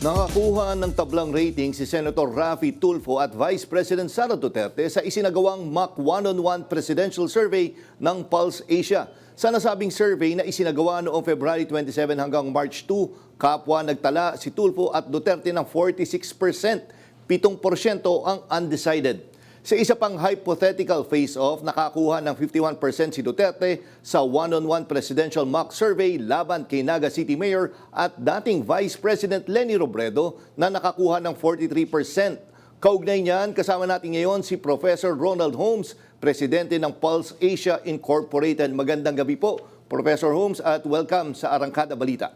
Nakakuha ng tablang rating si Senator Raffy Tulfo at Vice President Sara Duterte sa isinagawang Mock One-on-One Presidential Survey ng Pulse Asia. Sa nasabing survey na isinagawa noong February 27 hanggang March 2, kapwa nagtala si Tulfo at Duterte ng 46%, 7% ang undecided. Sa isa pang hypothetical face-off, nakakuha ng 51% si Duterte sa one-on-one presidential mock survey laban kay Naga City Mayor at dating Vice President Leni Robredo na nakakuha ng 43%. Kaugnay niyan, kasama natin ngayon si Professor Ronald Holmes, Presidente ng Pulse Asia Incorporated. Magandang gabi po, Professor Holmes, at welcome sa Arangkada Balita.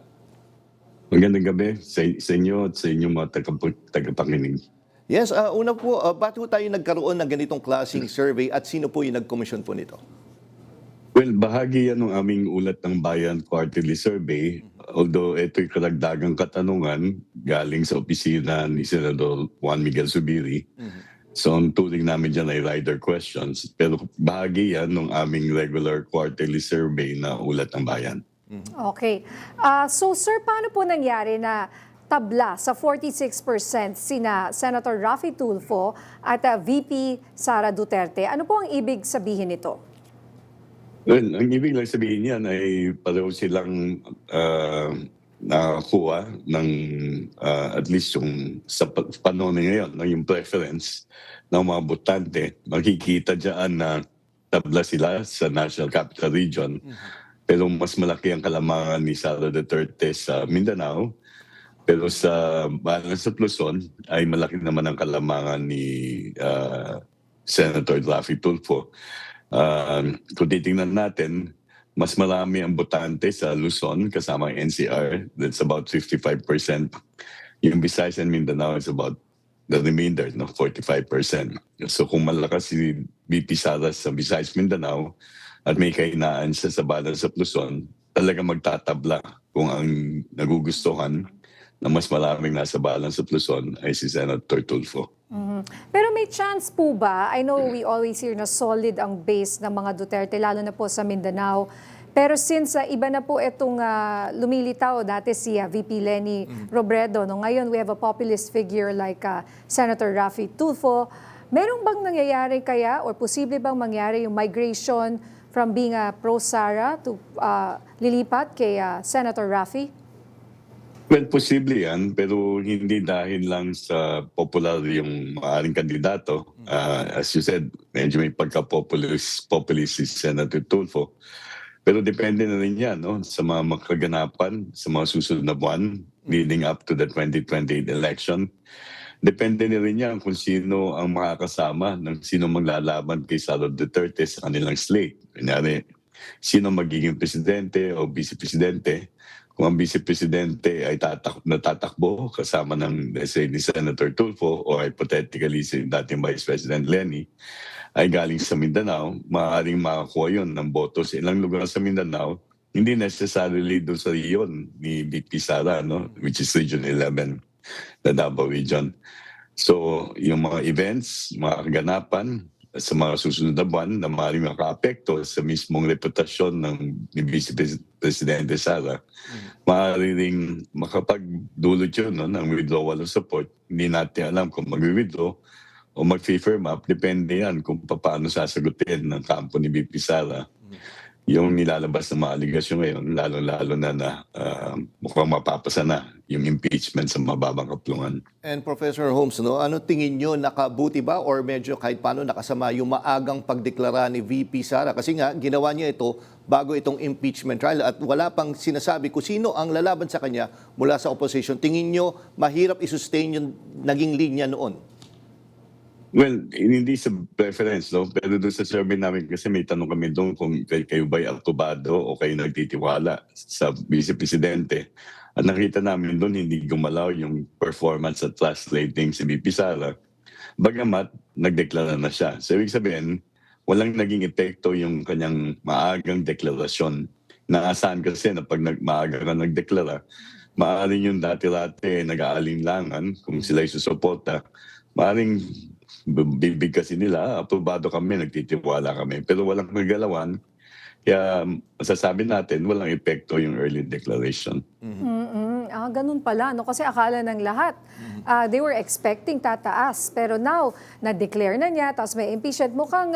Magandang gabi sa inyo at sa inyong mga tagapakinig. Yes, una po, ba't po tayo nagkaroon ng ganitong klaseng survey at sino po yung nag-commission po nito? Well, bahagi yan ng aming Ulat ng Bayan Quarterly Survey. Although ito'y karagdagang katanungan galing sa opisina ni Senador Juan Miguel Zubiri. So ang turing namin dyan ay rider questions. Pero bahagi yan ng aming regular quarterly survey na Ulat ng Bayan. Okay. So sir, paano po nangyari na tabla sa 46% sina Senator Raffy Tulfo at VP Sara Duterte? Ano po ang ibig sabihin nito? Well, ang ibig lang sabihin yan ay pareho silang nakakuha ng at least yung sa panahon ngayon, yung preference ng mga botante. Makikita dyan na tabla sila sa National Capital Region. Pero mas malaki ang kalamangan ni Sara Duterte sa Mindanao. Pero sa Balance of Luzon ay malaki naman ang kalamangan ni Senator Raffy Tulfo. Kung titingnan natin, mas marami ang botante sa Luzon kasama ang NCR. That's about 55%. Yung Visayas and Mindanao is about the remainder, 45%. So kung malakas si VP Sara sa Visayas Mindanao at may kahinaan siya sa Balance of Luzon, talaga magtatabla kung ang nagugustuhan na mas maraming nasa Balance of Luzon ay si Senator Tulfo. Pero may chance po ba? I know we always hear na solid ang base ng mga Duterte, lalo na po sa Mindanao. Pero since iba na po itong lumilitaw, dati si VP Leni Robredo, no? Ngayon we have a populist figure like Senator Raffy Tulfo. Merong bang nangyayari kaya or posible bang mangyari yung migration from being pro-Sara to lilipat kay Senator Raffy? Well, posible yan, pero hindi dahil lang sa popular yung maaaring kandidato. As you said, medyo may pagka-populist si Senator Tulfo. Pero depende na rin yan sa mga makaganapan sa mga susunod na buwan leading up to the 2028 election. Depende na rin yan kung sino ang makakasama ng sino maglalaban kay Sara Duterte sa kanilang slate. Kunyari, sino magiging presidente o vice-presidente. Kung ang vice-presidente ay tatakbo kasama ng, let's say, ni Senator Tulfo o hypothetically si dating Vice President Leni ay galing sa Mindanao, maaaring makakuha yun ng boto sa ilang lugar sa Mindanao, hindi necessarily doon sa region ni VP Sara, which is Region 11, the Davao region. So, yung mga events, mga kaganapan, sa mga susunod na buwan na maaaring makaapekto sa mismong reputasyon ng Vice Presidente Sara, maaaring makapagdulot yun ng withdrawal of support. Hindi natin alam kung mag-withdraw o mag-firm up. Depende yan kung paano sasagutin ng kampo ni VP Sara yung nilalabas ng mga aligasyon ngayon, lalo-lalo na mukhang mapapasa na yung impeachment sa mababang kaplungan. And Professor Holmes, ano tingin nyo, nakabuti ba or medyo kahit paano nakasama yung maagang pagdeklara ni VP Sara? Kasi nga, ginawa niya ito bago itong impeachment trial at wala pang sinasabi kung sino ang lalaban sa kanya mula sa opposition. Tingin nyo, mahirap i-sustain yung naging linya noon? Well, hindi sa preference, pero doon sa survey namin kasi may tanong kami doon kung kayo ba'y aktubado o kayo nagtitiwala sa vice-presidente. At nakita namin doon hindi gumalaw yung performance at trust rating si VP Sara. Bagamat, nagdeklara na siya. So, ibig sabihin, walang naging epekto yung kanyang maagang deklarasyon. Naasahan kasi na pag maaga ka nagdeklara, maaaring yung dati-dati nag-aalinlangan kung sila isusuporta, maaaring bibig kasi nila, aprobado kami, nagtitiwala kami. Pero walang nagalawan, kaya masasabi natin walang epekto yung early declaration. Ganun pala, no? Kasi akala ng lahat, they were expecting tataas. Pero now, na-declare na niya, tapos may impeachment. Mukhang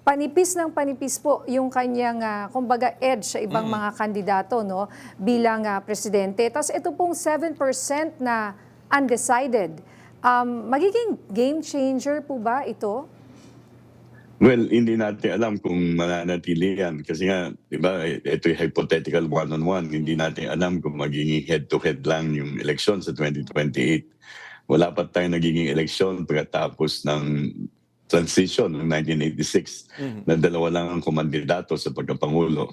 panipis ng panipis po yung kanyang, kumbaga, edge sa ibang mga kandidato, no? Bilang presidente. Tapos ito pong 7% na undecided. Magiging game changer po ba ito? Well, hindi natin alam kung mananatili yan. Kasi nga, di ba, ito yung hypothetical one-on-one. Hindi natin alam kung magiging head-to-head lang yung eleksyon sa 2028. Wala pa tayong nagiging eleksyon pagkatapos ng transition ng 1986 na dalawa lang ang kumandidato sa pagkapangulo.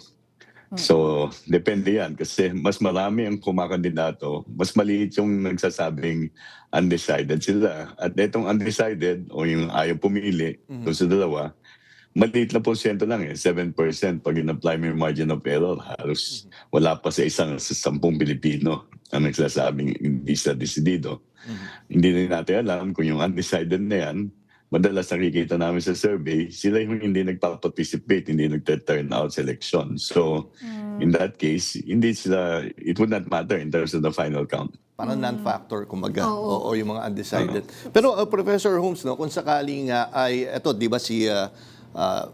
So, depende yan. Kasi mas marami ang kumakandidato, mas maliit yung nagsasabing undecided sila. At itong undecided o yung ayaw pumili doon sa dalawa, maliit na porsyento lang 7% pag in-apply mo yung margin of error. Halos wala pa sa 10 Pilipino ang nagsasabing hindi sa desidido. Hindi rin natin alam kung yung undecided na yan, madalas nakikita namin sa survey, sila yung hindi nagpa-participate, hindi nagte-turn out sa election. So, in that case, hindi sila, it would not matter in terms of the final count. Parang non-factor, kumbaga, o yung mga undecided. Pero Professor Holmes, no, kung sakaling ay, eto, di ba si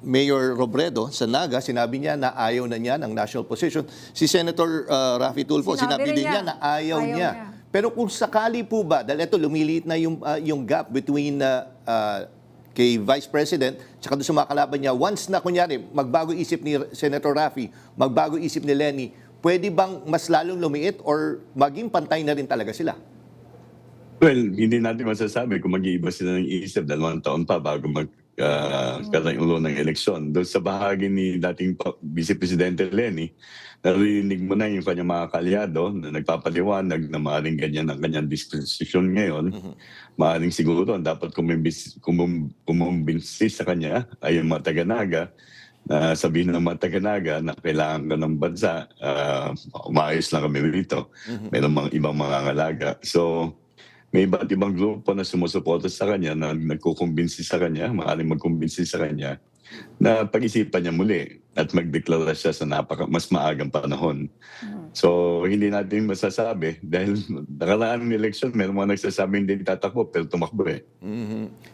Mayor Robredo sa Naga, sinabi niya na ayaw na niya ng national position. Si Senator Raffy Tulfo, sinabi din niya na ayaw niya. Pero kung sakali po ba, dahil ito lumiliit na yung gap between kay Vice President tsaka doon sa mga kalaban niya, once na kunyari magbago isip ni Senator Raffy, magbago isip ni Lenny, pwede bang mas lalong lumiit or maging pantay na rin talaga sila? Well, hindi natin masasabi kung mag-iiba sila ng isip 2 taon pa bago magkakaroon ng eleksyon. Doon sa bahagi ni dating Vice Presidente Lenny, narinig mo na yung kanyang mga kalyado na nagpapaliwanag na maaaring ganyan ang kanyang disposition ngayon. Maaaring siguro dapat kumumbinsi sa kanya ay yung mga taga-Naga na sabihin ng mga taga-Naga na kailangan ka ng bansa, umayos lang kami rito. Meron mga ibang mga ngalaga. So, may iba't ibang grupo na sumusuporta sa kanya na nagkukumbinsi sa kanya, maaaring magkumbinsi sa kanya na pag-isipan niya muli at magdeklara siya sa mas maagang panahon. So, hindi natin masasabi dahil nakaraan ng eleksyon, may mga nagsasabing hindi tatakbo pero tumakbo eh.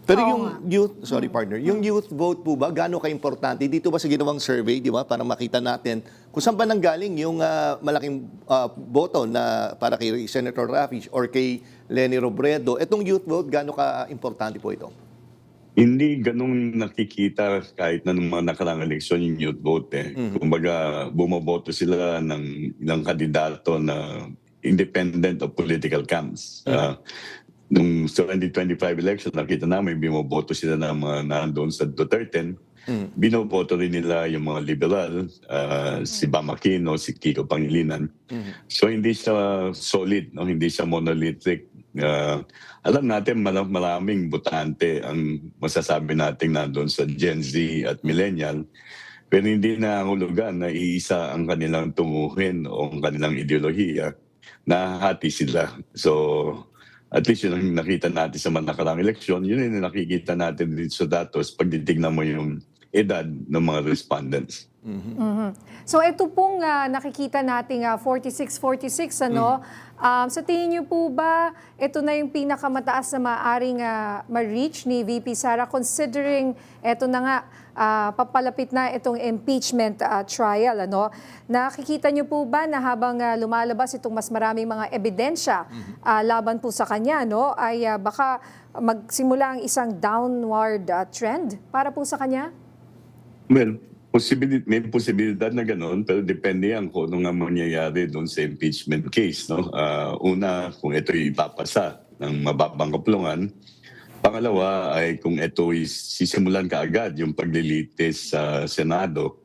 Pero yung youth, sorry partner, yung youth vote po ba, gaano ka-importante? Dito ba sa ginawang survey, di ba, para makita natin kung saan ba nanggaling yung malaking boto na para kay Senator Raffy or kay Lenny Robredo. Etong youth vote, gaano ka-importante po ito? Hindi ganun nakikita kahit na nung mga nakaraang eleksyon yung youth vote eh. Kumbaga, bumoboto sila ng kandidato na independent of political camps. Nung 2025 election, nakita namin bimoboto sila ng mga nandoon sa Duterte. Binoboto rin nila yung mga liberal, si Bam Aquino, si Kiko Pangilinan. So hindi siya solid, no? Hindi siya monolithic. Alam natin maraming botante ang masasabi natin nandoon sa Gen Z at Millennial, pero hindi na hulugan na iisa ang kanilang tunguhin o ang kanilang ideolohiya. Nahati sila. So, at least yun ang nakita natin sa mga nakaraang eleksyon, yun yung nakikita natin dito sa datos pag titignan mo yung edad ng mga respondents. So ito pong nakikita nating 46-46, ano? Sa tingin niyo po ba, ito na yung pinakamataas na maaaring ma-reach ni VP Sara considering ito na nga, papalapit na itong impeachment trial, ano? Nakikita niyo po ba na habang lumalabas itong mas maraming mga ebidensya laban po sa kanya, no? Ay baka magsimula ang isang downward trend para po sa kanya? Well, may posibilidad na gano'n, pero depende yan kung ano nga mangyayari doon sa impeachment case. No? Una, kung ito ipapasa ng mababang kaplungan. Pangalawa ay kung ito sisimulan kaagad yung paglilitis sa Senado.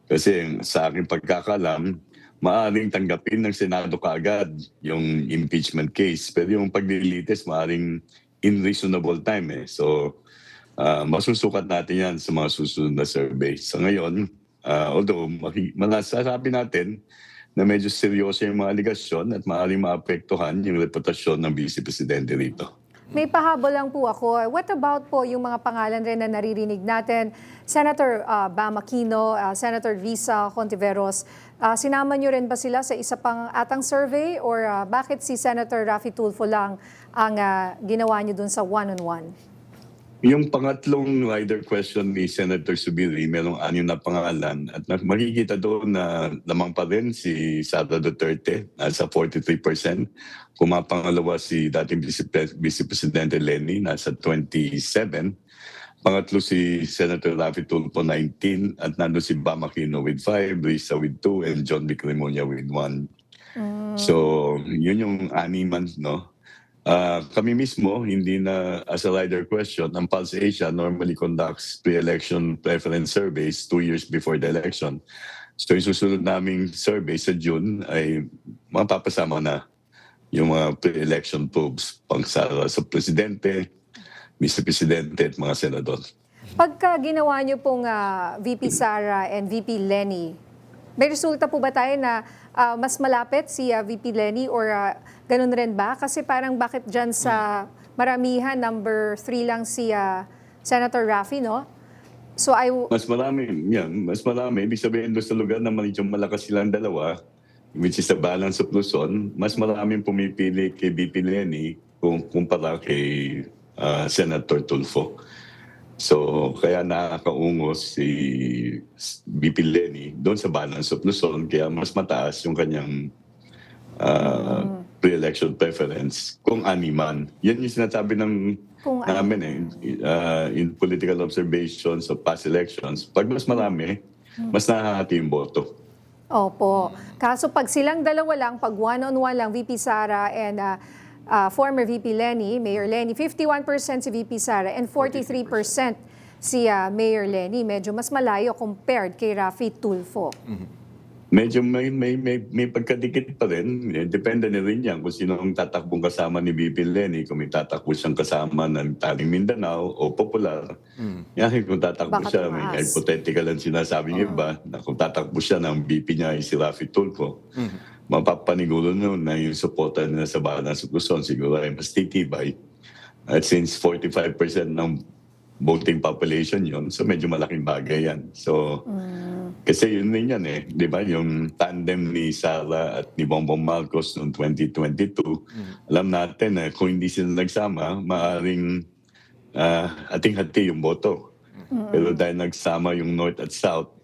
Kasi sa aking pagkakalam, maaaring tanggapin ng Senado kaagad yung impeachment case. Pero yung paglilitis, maaaring in reasonable time. So, masusukat natin yan sa mga susunod na survey. So ngayon, although masasabi natin na medyo seryoso yung mga aligasyon at maaaring maapektuhan yung reputasyon ng Vice Presidente rito. May pahabol lang po ako. What about po yung mga pangalan rin na naririnig natin? Senator Bam Aquino, Senator Risa Hontiveros, sinama nyo rin ba sila sa isa pang atang survey or bakit si Senator Raffy Tulfo lang ang ginawa nyo dun sa one-on-one? Yung pangatlong rider question ni Senator Subiri, merong 6 na pangalan at makikita doon na lamang pa rin si Sara Duterte, nasa 43%. Pumapangalawa si dating Vice Presidente Leni, nasa 27%. Pangatlo si Senator Raffy Tulfo, 19%. At nando si Bam Aquino with 5%, Risa with 2%, and John Vic Remulla with 1%. So, yun yung 6, no? Kami mismo, hindi na as a rider question, ang Pulse Asia normally conducts pre-election preference surveys 2 years before the election. So yung susunod naming survey sa June ay mapapasama na yung mga pre-election probes pang sa presidente, vice presidente at mga senador. Pagka ginawa nyo pong VP Sara and VP Leni, may resulta po ba tayo na mas malapit si VP Leni or ganun rin ba? Kasi parang bakit dyan sa maramihan, number 3 lang si Senator Raffy, no? So Mas marami, mas marami. Ibig sabihin doon sa lugar na medyo malakas silang dalawa, which is the balance of Luzon, mas maraming pumipili kay VP Leni kumpara kay Senator Tulfo. So, kaya nakakaungos si VP Leni doon sa balance of Luzon, kaya mas mataas yung kanyang pre-election preference kung animan. Yan yung sinasabi namin in political observations of past elections. Pag mas marami, mas nakakati yung boto. Opo. Kaso pag silang dalawa lang, pag one-on-one lang, VP Sara and former VP Leni, Mayor Leni, 51% si VP Sara and 43% si Mayor Leni. Medyo mas malayo compared kay Raffy Tulfo. Medyo may pagkadikit pa rin. Depende na rin yan kung sino ang tatakbong kasama ni VP Leni. Kung may tatakbo siyang kasama ng Taling Mindanao o Popular. Yan, kung tatakbo Baka siya, tumaas. may hypothetical ang sinasabi ng iba na kung tatakbo siya ng VP niya ay si Raffy Tulfo. Mapapanigulo nun na yung suporta nila sa Balance of Luzon siguro ay mas titibay. At since 45% ng voting population yon, so medyo malaking bagay yan. So, kasi yun din yan di ba? Yung tandem ni Sara at ni Bongbong Marcos noong 2022, alam natin na kung hindi sila nagsama, maaring ating-hati yung boto. Pero dahil nagsama yung North at South,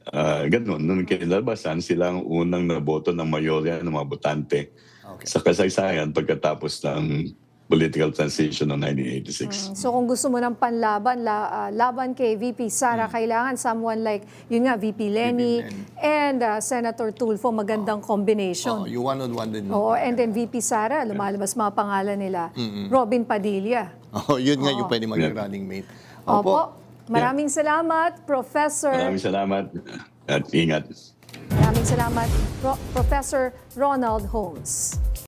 ganun, nung kinalabasan, sila ang unang naboto ng mayorya ng mga botante sa kasaysayan pagkatapos ng political transition noong 1986. So kung gusto mo ng panlaban, laban kay VP Sara, kailangan someone like, yun nga, VP Leni and Senator Tulfo, magandang combination. Yung one-on-one din. Oo, and then VP Sara, lumalabas mga pangalan nila. Robin Padilla. Yun nga yung pwede maging running mate. Opo. Maraming salamat, Professor. Maraming salamat at ingat. Maraming salamat, Professor Ronald Holmes.